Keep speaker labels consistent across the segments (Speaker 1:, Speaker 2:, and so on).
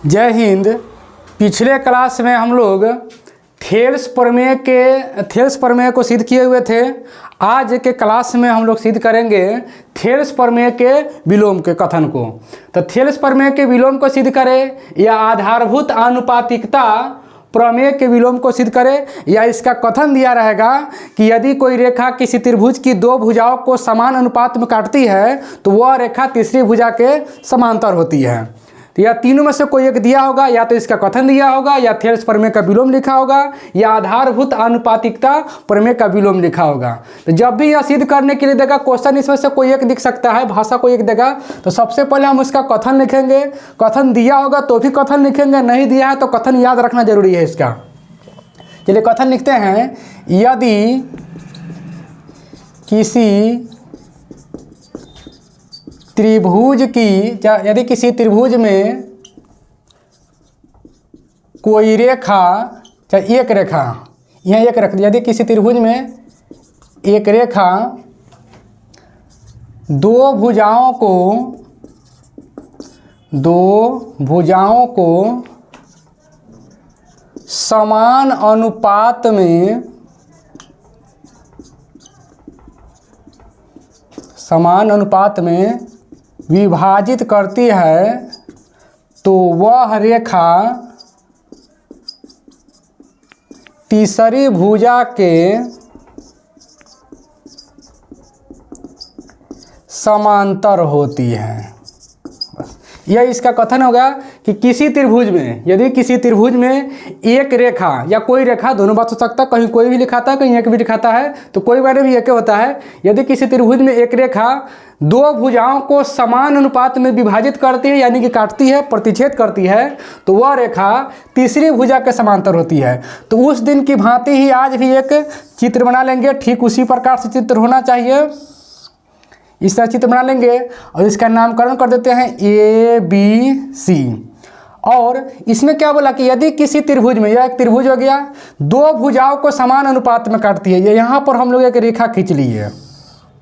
Speaker 1: जय हिंद। पिछले क्लास में हम लोग थेल्स प्रमेय को सिद्ध किए हुए थे। आज के क्लास में हम लोग सिद्ध करेंगे थेल्स प्रमेय के विलोम के कथन को। तो थेल्स प्रमेय के विलोम को सिद्ध करें या आधारभूत आनुपातिकता प्रमेय के विलोम को सिद्ध करें, या इसका कथन दिया रहेगा कि यदि कोई रेखा किसी त्रिभुज की दो भुजाओं को समान अनुपात में काटती है तो वह रेखा तीसरी भुजा के समांतर होती है। तो या तीनों में से कोई एक दिया होगा, या तो इसका कथन दिया होगा, या थेल्स प्रमेय का विलोम लिखा होगा, या आधारभूत आनुपातिकता प्रमेय का विलोम लिखा होगा। तो जब भी यह सिद्ध करने के लिए देगा क्वेश्चन, इसमें से कोई एक दिख सकता है, भाषा कोई एक देगा, तो सबसे पहले हम उसका कथन लिखेंगे। कथन दिया होगा तो भी कथन लिखेंगे, नहीं दिया है तो कथन याद रखना जरूरी है इसका। चलिए कथन लिखते हैं। यदि किसी त्रिभुज में कोई रेखा, चाहे एक रेखा, यहाँ एक रख दिया, यदि किसी त्रिभुज में एक रेखा दो भुजाओं को समान अनुपात में विभाजित करती है तो वह रेखा तीसरी भुजा के समांतर होती है। यह इसका कथन होगा कि किसी त्रिभुज में, यदि किसी त्रिभुज में एक रेखा या कोई रेखा, दोनों बात हो सकता है, कहीं कोई भी लिखाता है कहीं एक भी लिखाता है, तो कोई बारे भी एक होता है। यदि किसी त्रिभुज में एक रेखा दो भुजाओं को समान अनुपात में विभाजित करती है, यानी कि काटती है, प्रतिच्छेद करती है, तो वह रेखा तीसरी भुजा के समांतर होती है। तो उस दिन की भांति ही आज भी एक चित्र बना लेंगे। ठीक उसी प्रकार से चित्र होना चाहिए। इस तरह चित्र बना लेंगे और इसका नामकरण कर देते हैं ABC। और इसमें क्या बोला कि यदि किसी त्रिभुज में, यह एक त्रिभुज हो गया, दो भुजाओं को समान अनुपात में काटती है। ये यहाँ पर हम लोग एक रेखा खींच ली है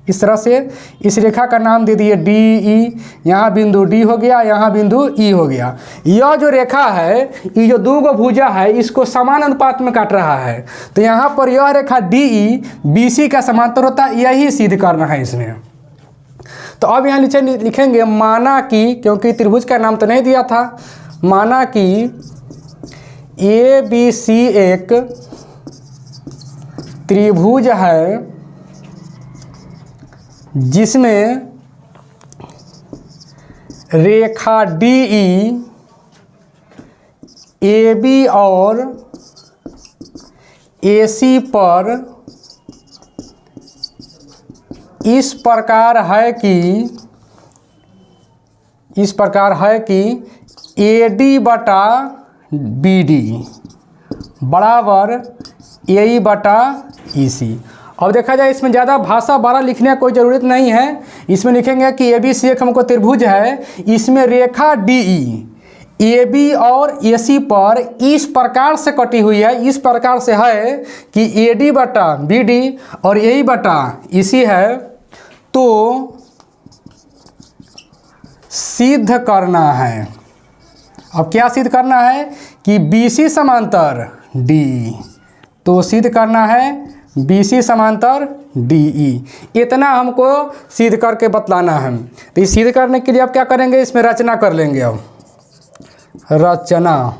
Speaker 1: इस तरह से। इस रेखा का नाम दे दिए DE। यहाँ बिंदु D हो गया, यहाँ बिंदु E हो गया। यह जो रेखा है, ये जो दो गो भुजा है, इसको समान अनुपात में काट रहा है। तो यहाँ पर यह रेखा DE BC का समांतर होता है। यही सिद्ध करना है इसमें। तो अब यहाँ नीचे लिखेंगे माना कि, क्योंकि त्रिभुज का नाम तो नहीं दिया था, माना कि ABC एक त्रिभुज है जिसमें रेखा DE AB और AC पर इस प्रकार है कि AD बटा BD बराबर AE बटा EC। अब देखा जाए इसमें ज़्यादा भाषा बड़ा लिखने की कोई ज़रूरत नहीं है। इसमें लिखेंगे कि ABC एक हमको त्रिभुज है, इसमें रेखा DE AB और AC पर इस प्रकार से कटी हुई है, इस प्रकार से है कि AD बटा BD और AE बटा EC है। तो सिद्ध करना है, अब क्या सिद्ध करना है कि BC समांतर DE। तो सिद्ध करना है BC समांतर DE। इतना हमको सिद्ध करके बतलाना है। तो इस सिद्ध करने के लिए अब क्या करेंगे, इसमें रचना कर लेंगे। अब रचना,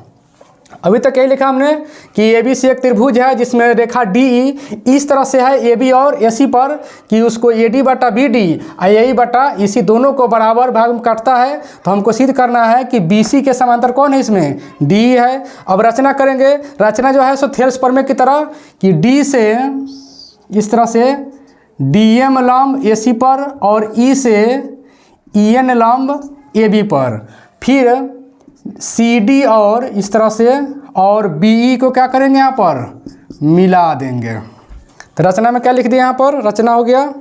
Speaker 1: अभी तक यही लिखा हमने कि ABC एक त्रिभुज है जिसमें रेखा DE इस तरह से है AB और AC पर कि उसको AD बटा BD और AE बटा EC दोनों को बराबर भाग में काटता है। तो हमको सिद्ध करना है कि BC के समांतर कौन है, इसमें DE है। अब रचना करेंगे। रचना जो है सो थेल्स प्रमेय की तरह कि D से इस तरह से DM लंब AC पर और E से EN लंब AB पर, फिर CD और इस तरह से, और BE को क्या करेंगे, यहाँ पर मिला देंगे। तो रचना में क्या लिख दिया, यहाँ पर रचना हो गया।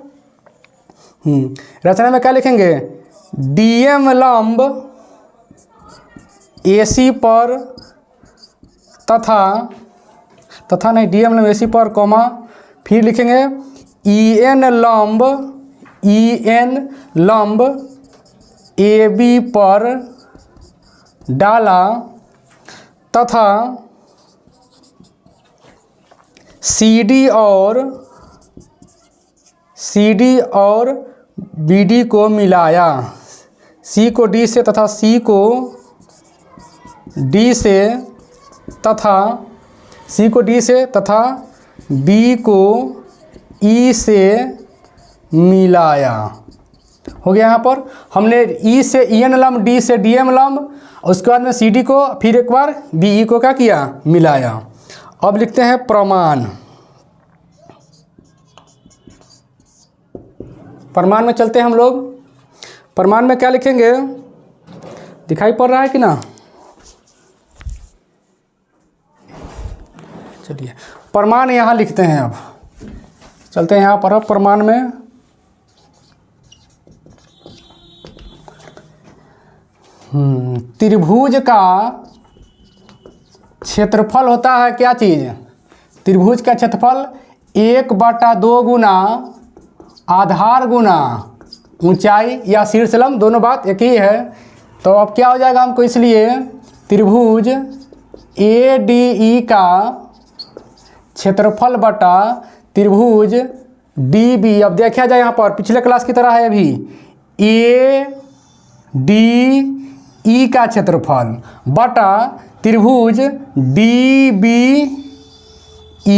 Speaker 1: रचना में क्या लिखेंगे, DM लंब AC पर तथा नहीं, DM लंब AC पर कॉमा, फिर लिखेंगे EN लंब AB पर डाला तथा CD और BD को मिलाया। C को D से तथा C को D से तथा C को D से तथा B को E से मिलाया। हो गया। यहाँ पर हमने E से EN लम्ब, D से DM लम्ब, उसके बाद में CD को, फिर एक बार BE को क्या किया, मिलाया। अब लिखते हैं प्रमाण। प्रमाण में चलते हैं हम लोग। प्रमाण में क्या लिखेंगे, दिखाई पड़ रहा है कि ना? चलिए प्रमाण यहाँ लिखते हैं। अब चलते हैं यहाँ पर। अब प्रमाण में त्रिभुज का क्षेत्रफल होता है क्या चीज़? त्रिभुज का क्षेत्रफल 1/2 गुना आधार गुना ऊंचाई या शीर्ष लंब, दोनों बात एक ही है। तो अब क्या हो जाएगा हमको, इसलिए त्रिभुज ADE का क्षेत्रफल बटा त्रिभुज DB। अब देखा जाए यहाँ पर पिछले क्लास की तरह है अभी, ADE का क्षेत्रफल बटा त्रिभुज DBE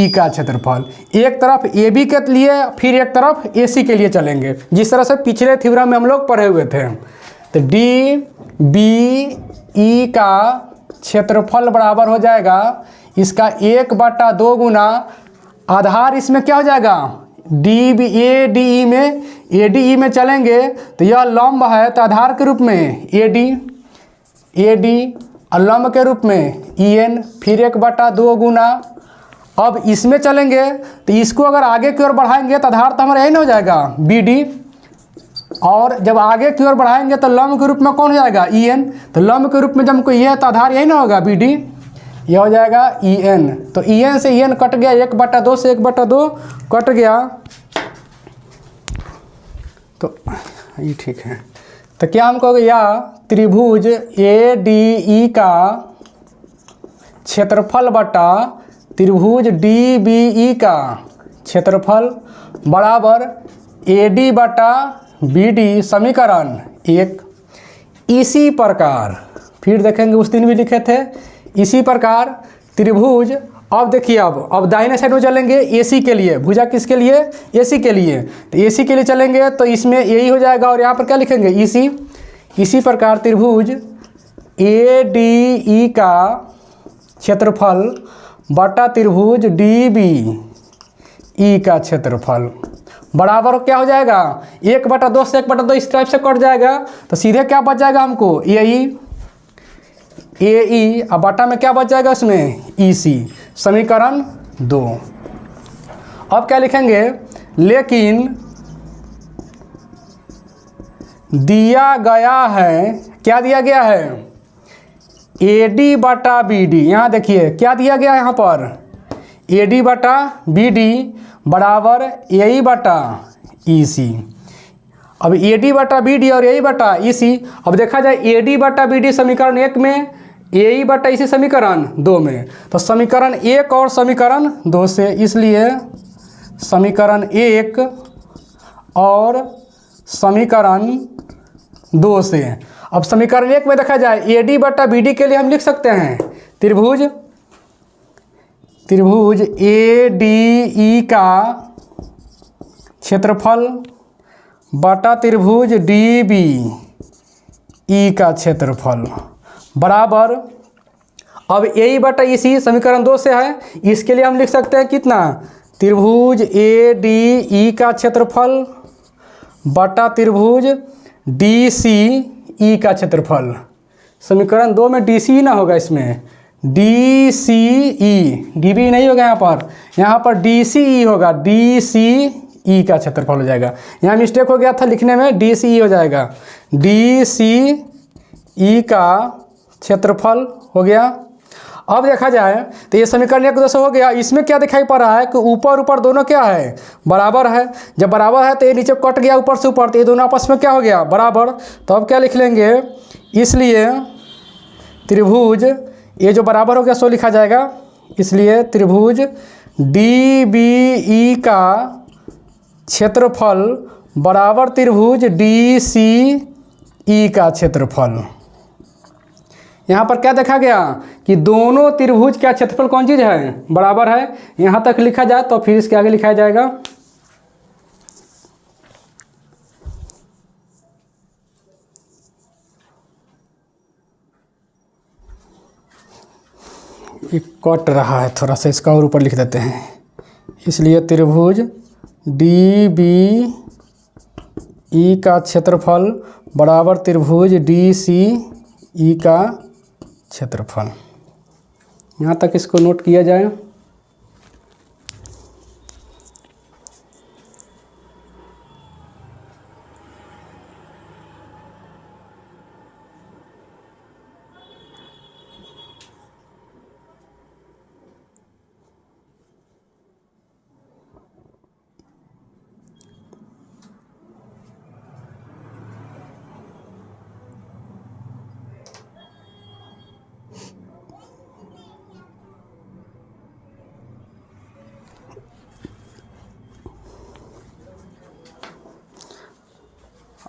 Speaker 1: का क्षेत्रफल। एक तरफ AB के लिए, फिर एक तरफ AC के लिए चलेंगे, जिस तरह से पिछले थ्योरम में हम लोग पढ़े हुए थे। तो DBE का क्षेत्रफल बराबर हो जाएगा इसका 1/2 गुना आधार, इसमें क्या हो जाएगा, ADE में चलेंगे तो यह लंब है, तो आधार के रूप में AD और लंब के रूप में EN, फिर 1/2 गुना। अब इसमें चलेंगे तो इसको अगर आगे की ओर बढ़ाएंगे तो आधार तो हमारा यही ना हो जाएगा BD, और जब आगे की ओर बढ़ाएंगे तो लंब के रूप में कौन हो जाएगा, EN। तो लंब के रूप में जब हमको ये है तो आधार यही ना होगा BD, यह हो जाएगा EN। तो EN से EN कट गया, 1/2 से 1/2 कट गया, तो ये ठीक है। तो क्या हमको हो गया, त्रिभुज ADE का क्षेत्रफल बटा त्रिभुज DBE का क्षेत्रफल बराबर AD बटा BD समीकरण 1। इसी प्रकार फिर देखेंगे, उस दिन भी लिखे थे, इसी प्रकार त्रिभुज, अब देखिए अब दाहिने साइड में चलेंगे AC के लिए, भुजा किसके लिए, AC के लिए। तो AC के लिए चलेंगे तो इसमें यही हो जाएगा, और यहाँ पर क्या लिखेंगे, EC। इसी प्रकार त्रिभुज ADE का क्षेत्रफल बटा त्रिभुज DBE का क्षेत्रफल बराबर क्या हो जाएगा, 1/2 से 1/2 इस टाइप से कट जाएगा। तो सीधे क्या बच जाएगा हमको, AE और बटा में क्या बच जाएगा उसमें, EC, समीकरण 2। अब क्या लिखेंगे, लेकिन दिया गया है, क्या दिया गया है, AD बटा BD। यहाँ देखिए क्या दिया गया है, यहाँ पर AD बटा BD बराबर AE बटा EC। अब AD बटा BD और AE बटा EC, अब देखा जाए AD बटा BD समीकरण 1 में, AE बटा EC समीकरण 2 में। तो समीकरण 1 और समीकरण 2 से, इसलिए समीकरण 1 और समीकरण 2 से। अब समीकरण 1 में देखा जाए AD बटा BD के लिए हम लिख सकते हैं त्रिभुज ADE का क्षेत्रफल बटा त्रिभुज DBE का क्षेत्रफल बराबर, अब AE बटा EC समीकरण 2 से है, इसके लिए हम लिख सकते हैं कितना, त्रिभुज ADE का क्षेत्रफल बटा त्रिभुज DCE का क्षेत्रफल। समीकरण 2 में DCE ना होगा, इसमें DCE, DB नहीं होगा यहाँ पर DCE होगा, DCE का क्षेत्रफल हो जाएगा। यहाँ मिस्टेक हो गया था लिखने में, DCE हो जाएगा, DCE का क्षेत्रफल हो गया। अब देखा जाए तो ये समीकरण 1 जैसा हो गया। इसमें क्या दिखाई पड़ रहा है कि ऊपर दोनों क्या है, बराबर है। जब बराबर है तो ये नीचे कट गया ऊपर से ऊपर, तो ये दोनों आपस में क्या हो गया, बराबर। तो अब क्या लिख लेंगे, इसलिए त्रिभुज ये जो बराबर हो गया सो लिखा जाएगा, इसलिए त्रिभुज डी बी ई का क्षेत्रफल बराबर त्रिभुज डी सी ई का क्षेत्रफल। यहाँ पर क्या देखा गया कि दोनों त्रिभुज का क्षेत्रफल कौन चीज़ है, बराबर है। यहाँ तक लिखा जाए तो फिर इसके आगे लिखा जाएगा ये कट रहा है थोड़ा सा, इसका और ऊपर लिख देते हैं। इसलिए त्रिभुज डी बी ई का क्षेत्रफल बराबर त्रिभुज डी सी ई का क्षेत्रफल। यहाँ तक इसको नोट किया जाए।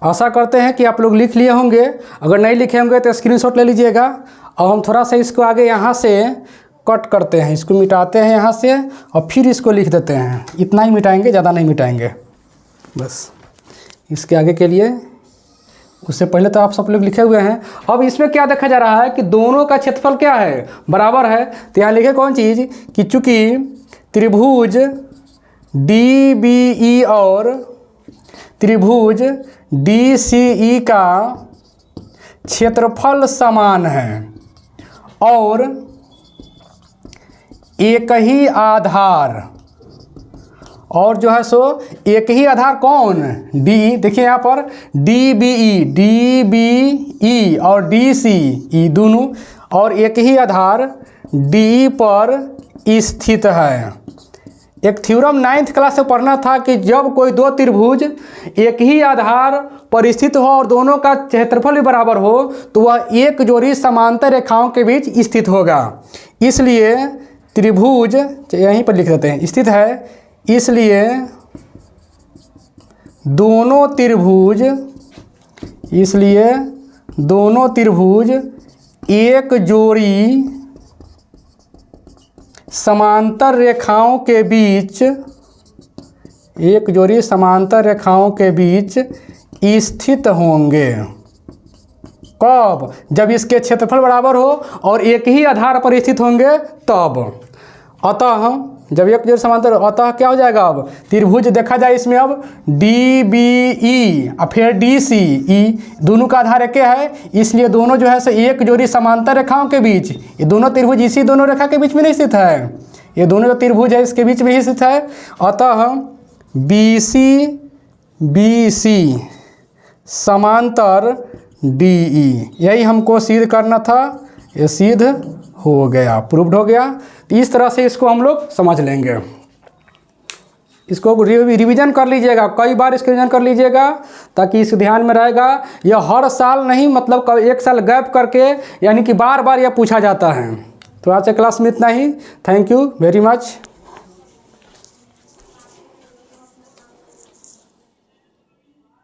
Speaker 1: आशा करते हैं कि आप लोग लिख लिए होंगे। अगर नहीं लिखे होंगे तो स्क्रीनशॉट ले लीजिएगा। और हम थोड़ा सा इसको आगे यहाँ से कट करते हैं, इसको मिटाते हैं यहाँ से और फिर इसको लिख देते हैं। इतना ही मिटाएंगे, ज़्यादा नहीं मिटाएंगे बस। इसके आगे के लिए उससे पहले तो आप सब लोग लिखे हुए हैं। अब इसमें क्या देखा जा रहा है कि दोनों का क्षेत्रफल क्या है, बराबर है। तो यहाँ लिखे कौन चीज़ कि चूँकि त्रिभुज डी बी ई और त्रिभुज डी सी ई का क्षेत्रफल समान है और एक ही आधार, और जो है सो एक ही आधार कौन, डी, देखिए यहाँ पर डी बी ई और डी सी ई दोनों, और एक ही आधार डी पर स्थित है। एक थ्योरम 9th क्लास से पढ़ना था कि जब कोई दो त्रिभुज एक ही आधार पर स्थित हो और दोनों का क्षेत्रफल भी बराबर हो तो वह एक जोड़ी समांतर रेखाओं के बीच स्थित होगा। इसलिए त्रिभुज, यहीं पर लिख देते हैं, स्थित है। इसलिए दोनों त्रिभुज एक जोड़ी समांतर रेखाओं के बीच स्थित होंगे। कब? जब इसके क्षेत्रफल बराबर हो और एक ही आधार पर स्थित होंगे तब। अतः जब एक जोड़ी समांतर, अतः क्या हो जाएगा, अब त्रिभुज देखा जाए इसमें अब डी बी ई और फिर डी सी ई, दोनों का आधार एक है। इसलिए दोनों जो है सो एक जोड़ी समांतर रेखाओं के बीच, ये दोनों त्रिभुज इसी दोनों रेखा के बीच में नहीं स्थित है, ये दोनों जो त्रिभुज है इसके बीच में ही स्थित है। अतः बी सी समांतर डी ई, यही हमको सिद्ध करना था। ये सिद्ध हो गया, प्रूव्ड हो गया। तो इस तरह से इसको हम लोग समझ लेंगे। इसको रिवीजन कर लीजिएगा, कई बार इसको रिवीजन कर लीजिएगा ताकि इस ध्यान में रहेगा। यह हर साल नहीं, मतलब एक साल गैप करके, यानी कि बार बार यह पूछा जाता है। तो आज के क्लास में इतना ही। Thank you very much.